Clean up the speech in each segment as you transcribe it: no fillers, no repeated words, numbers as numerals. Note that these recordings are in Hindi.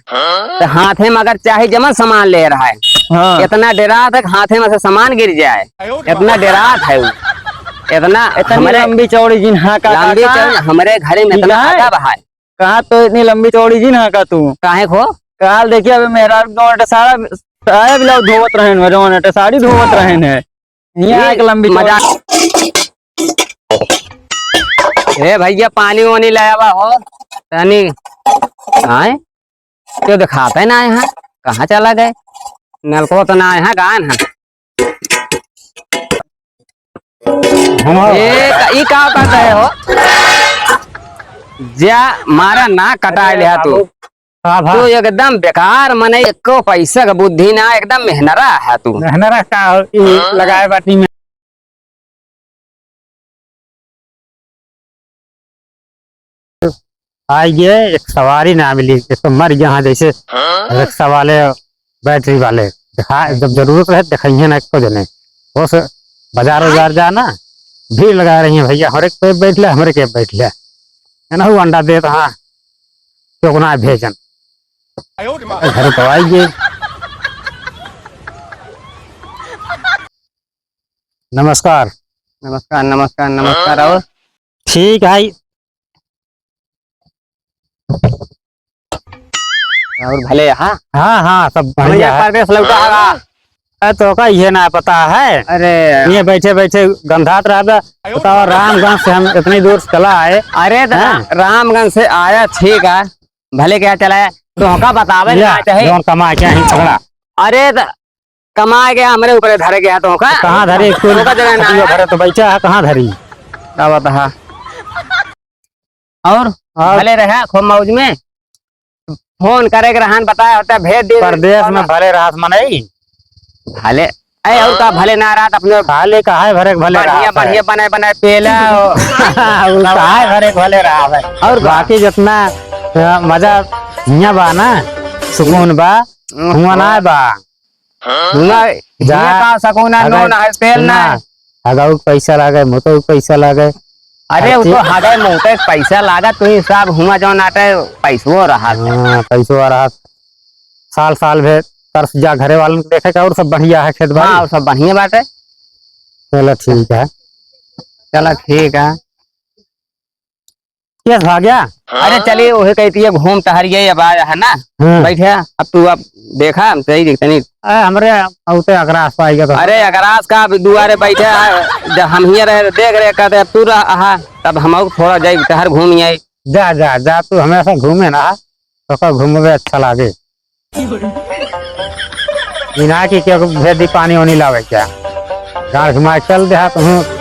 तो हाथे में अगर चाहे जमा सामान ले रहा है, हाँ। इतना डरा तक हाथे में से सामान गिर जाए, इतना डरात है वो। इतना इतनी लंबी चौड़ी जिन्हा का लंबी चौड़ी हमारे घरे में इतना अदब है। कहाँ तो इतनी लंबी चौड़ी जिन्हा का तू काहे खो काल देखिए अबे मेरा सारा साया ब्लाउज धोवत रहे साड़ी धोवत रहे यहाँ एक लंबी मजाक। ए भैया पानी वानी लाया हुआ हो तनी आए क्यों दिखाते ना यहाँ कहाँ चला गए नलको तो ना यहाँ गान है ये क्या करते हो जा मारा ना कटा लिया तू तू एकदम बेकार मने एको पैसा का बुद्धि ना एकदम मेहनरा है तू मेहनरा का लगाए बाटी में आइए एक सवारी ना मिली तो मर यहाँ जैसे रिक्शा वाले बैटरी वाले दिखा जब जरूरत है दिखाइए ना इसको देने उस बाजार बाजार जाना भीड़ लगा रही है भैया हर एक पे बैठ ले हमारे के बैठ ले है ना वो अंडा दे हाँ क्यों ना भेजन घर तो आइए नमस्कार नमस्कार नमस्कार नमस्कार और ठीक है और भले हाँ हाँ हाँ सब बढ़िया है परदेश लौटा तो का ये ना पता है अरे ये बैठे बैठे गंधात रहा था बताओ रामगंज से हम इतनी दूर चला आए अरे रामगंज से आया ठीक है भले क्या चला है तो का बतावे चाहे कमा क्या ही पकड़ा अरे कमा गया हमारे ऊपर धर गया तो कहाँ धरी धरे तो बैठा है कहाँ धरी क्या बता और भले रहा खूब मौज में फोन करे रहन बताया होता भेज दे प्रदेश में भले रात मनई भले और का भले ना रात अपने भले का है भरे भले बढ़िया बढ़िया बनाए बनाए पेला है भरे भले रहा है और बाकी जितना मजा हिया बा ना सुकून बा हुआ ना बा जा सुकून ना ना तेल ना अगर पैसा लागे मोतो पैसा लागे अरे वो तो हदे मोटे पैसा लागा तो ही सब हुआ जो नाटे पैसो रहा पैसो आ रहा साल साल भे तरस जा घरे वालों को देखे और सब बढ़िया है खेत बाड़ी और सब बढ़िया बाटे चलो ठीक है चलो ठीक है कैसे भाग गया अरे चलिए वही कहती है घूम टहरिए अब आया है ना बैठे अब तू अब देखा सही दिखते नहीं हमारे औते अगरास पाएगा तो अरे अगरास का दुआरे बैठे जब हम ही रहे देख रहे कहते अब तू रहा तब हम थोड़ा जाए टहर घूम आए जा जा जा तू हमेशा घूमे ना तो घूमवे अच्छा लागे बिना की क्या भेदी पानी वानी लावे क्या गाड़ घुमा चल दे तुम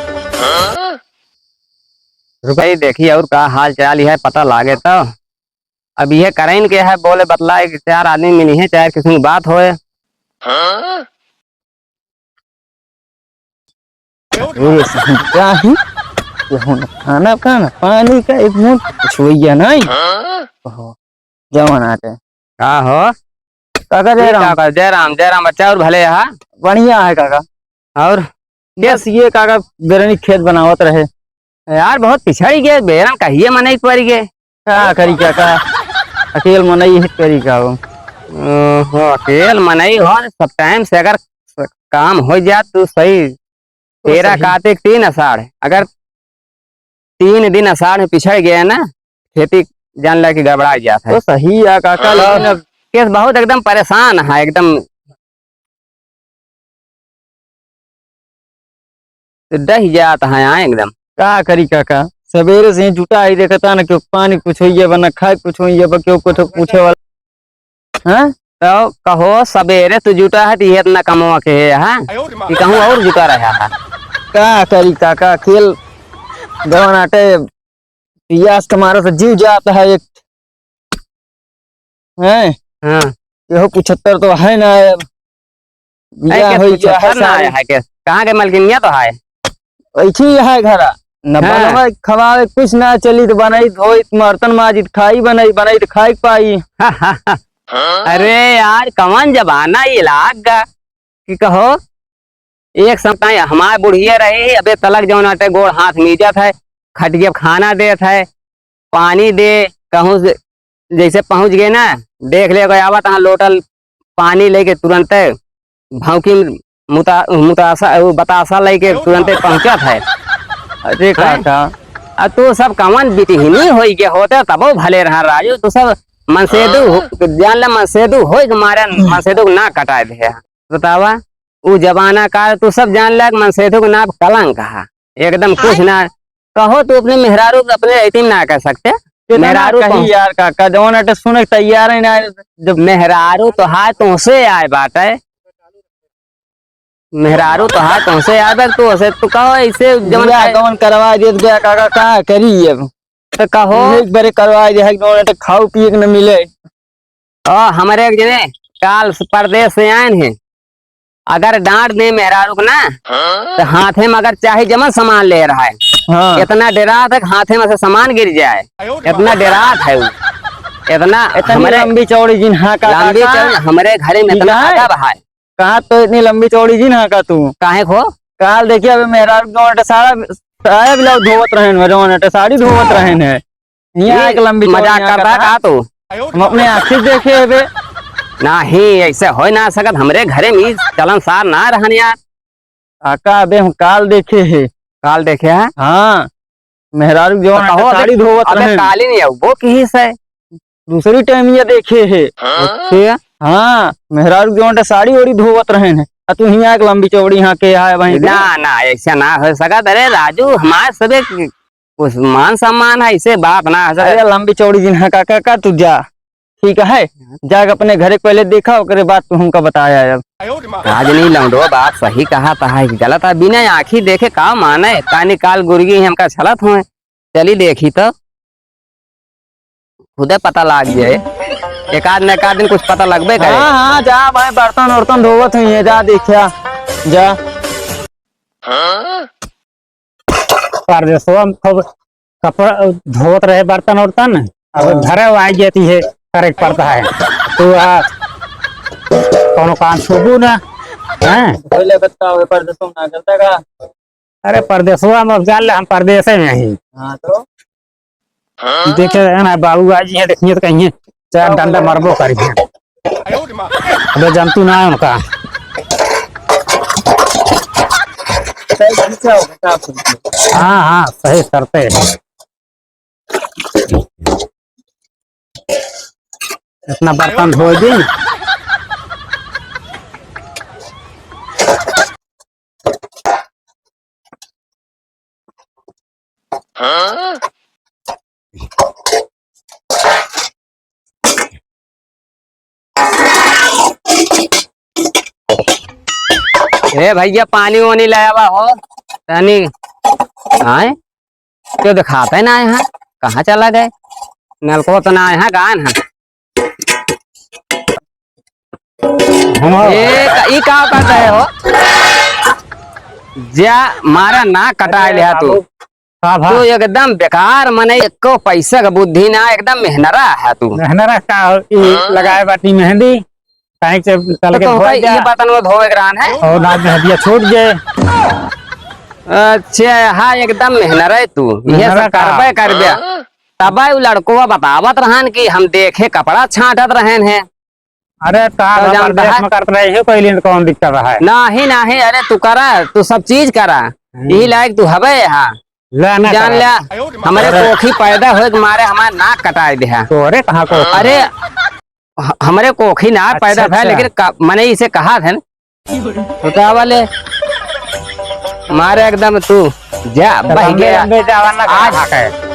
रुपये देखिए और का हाल चाल है पता लागे तो अब ये करें के है बोले बतलाए कि 4 आदमी मिली है चाहे किसी की बात होए खाना खाना पानी का एक मुंह छुइया नहीं जवान आते का हो काका जयराम जयराम बच्चा और भले यहाँ बढ़िया है काका और बस ये काका बेरनी खेत बनावत रहे यार बहुत पिछड़ी गए बेरन कहिए मनाई पड़ गए क्या करी काका अकेल मनाई है करी का हो अकेल मनाई हो सब टाइम से अगर काम हो जाए तो सही 13 कार्तिक 3 आषाढ़ अगर 3 दिन आषाढ़ में पिछड़ गया ना खेती जान ला की गड़बड़ा जाता है तो सही है काका लेकिन केस बहुत एकदम परेशान है एकदम डह जाता है यहाँ एकदम क्या करी काका सवेरे से जुटा ही देखता ना क्यों पानी कुछ हुई है ना खाए कुछ हुई है क्यों कुछ पूछे वाला हाँ तो कहो सवेरे तू जुटा है तो ये इतना कमवा के है कि कहूँ और जुटा रहा है क्या करी काका खेल जवान आटे पियास तुम्हारा से जीव जाता है एक है हाँ यहो 75 तो है ना कहाँ के मलकिनिया तो है ऐसी है घरा न बनवा खवावे कुछ ना चली तो बनाई धोई बर्तन माजी खाई बनाई बनाई तो खाई पाई अरे यार कौन जमाना ये लाग गा कि कहो एक समय हमारे बुढ़िया रहे अबे तलक जो नाटे गोड़ हाथ मीजत है खटिया खाना देत है पानी दे कहूँ जैसे पहुंच गए ना, देख ले गए आवत हाँ लोटल पानी लेके तुरंत भौंकी मुतासा वो बतासा लेके तुरंत पहुंचत है। अरे काका अब तू सब कवन बिटहिनी हो गया होते तबो भले रहा राजू, तू सब जान ले मनसेदू हो मारे मनसेदू ना कटा दे। बतावा वो जमाना का तू सब जान ले मनसेदू को ना कलंक कहा एकदम कुछ ना कहो। तू अपने मेहरारू अपने एतीम ना कह सकते। मेहरारू कही यार काका जवन अटे सुने तैयार है ना, जब मेहरारू तो हाथ तुमसे आए बात है, मेहरारू तो हाथ तुमसे आए बात तू से तू कहो ऐसे जवन करवा दे गया काका का करी अब तो कहो एक बारे करवा दे जवन अटे खाओ पिए के न मिले। हमारे एक जने काल परदेश से आए हैं, अगर डांट दे मेहरारू को ना तो हाथे में अगर चाहे जमा सामान ले रहा है, हाँ इतना डरा तक हाथे में से सामान गिर जाए, इतना डरात है वो, इतना हमारे लंबी चौड़ी जिन हाँ का लंबी हमारे घरे में इतना अदब है। कहा तो इतनी लंबी चौड़ी जिन हाँ का तू काहे खो काल देखिए अब मेहरारू जवन अटे सारा ब्लाउज धोवत रहन जवन अटे साड़ी धोवत रहन है यहाँ एक लंबी मजाक करता का तू? हम अपने आँखें देखे हुए नहीं ऐसे हो ना सकत, हमरे घरे में चलन सार ना रहन यार। काका अबे हम काल देखे है। काल देखे है हाँ मेहरारू जवन कहो अटे साड़ी धोवत अबे रहन काली नहीं है वो की है दूसरी टाइम ये देखे है। अच्छा हाँ मेहरारू जवन अटे साड़ी ओड़ी धोवत रहन है तू यहाँ एक लंबी चौड़ी यहाँ के है वहीं ना ना ऐसा ना हो सकत। अरे राजू हमारे सबे कुछ मान सम्मान है, ऐसे बात ना हो सकत। अरे लंबी चौड़ी जिन हाँ काका तू जा ठीक है जाकर अपने घरे पहले देखा ओकरे बाद तू हमका बताया अब। आज नहीं लौंडो बात सही कहा था है गलत है, बिना आँखी देखे का माने कानी काल गुर्गी हमका छलत हुए। चली देखी तो खुदे पता लग जाए, एक आध न एक आध दिन कुछ पता लगबे करे। हाँ हाँ जा भाई बर्तन वर्तन धोवत हुई है जा देखिया जा। परदेसवा खूब कपड़ा धोत रहे बर्तन वर्तन, अब घरे आ जाती है करे पड़ता है तो कोनो काम छूबू ना हैं। पहले बताओ परदेसों ना चलता का। अरे परदेसवा में अब जान ले हम परदेसे में ही हाँ तो देखे ना बाबू आज है देखिए तो कहीं चार डंडा मरबो करिए। अबे जंतु ना है उनका। हाँ हाँ सही करते हैं। इतना बर्तन धो दी ए भैया पानी वानी लाया हो तनी आए क्यों दिखाते है ना यहाँ कहाँ चला गए? नलको तो ना यहाँ गान है ये क्या कर रहे हो? जा मारा ना कटाए लिया तू तू एकदम बेकार मने एको पैसा का बुद्धि ना एकदम मेहनरा है तू। मेहनत का लगाए बाटी मेहंदी कहीं से चल के धो जा ये बर्तन वो धोए ग्रान है और ना मेहंदिया छूट जाए। अच्छा हाँ एकदम मेहनत है तू, ये सब मेहनत का। करबे करबे तब वो लड़को बतावत रहन कि हम देखे कपड़ा छाटत रहन है। अरे कहाँ तो जानता देश है? में करते रहे हो पहले तो कौन दिक्कत रहा है नहीं नहीं अरे तू करा तू सब चीज करा यही लायक तू हवे यहाँ लेना जान लिया। हमारे कोखी पैदा हुए मारे हमारे नाक कटाए दे है। तो अरे कहाँ को अरे हमारे कोखी ना पैदा अच्छा, था लेकिन मैंने इसे कहा था तो क्या वाले मारे एकदम तू जा बह गया।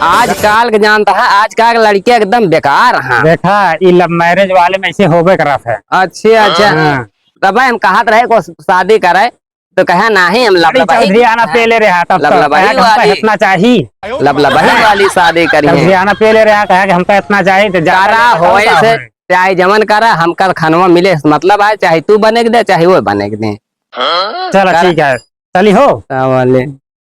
आज काल के जानता है आज काल लड़के एकदम बेकार हैं। देखा ये लव मैरिज वाले में ऐसे होबे करा था। अच्छा अच्छा हाँ। तब हम कहत रहे को शादी करे तो कहा नहीं हम चौधरी आना पहले रहा तब तो लबलबाही कहा कि हमको वाली। इतना चाहिए लबलबाही वाली शादी चौधरी करी आना पहले रहा कहा कि हमको इतना चाहिए तो करा हो से चाहे जमन करा हमका खानवा मिले मतलब आए चाहे तू बने के दे चाहे वो बने के दे। चलो ठीक है चली हो वाले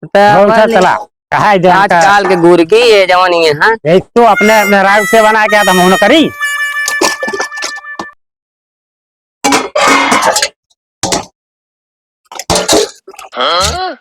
चला कहा है आज काल के गुरगी है जवन ये हाँ एक तो अपने राग से बना के आता हम करी Huh?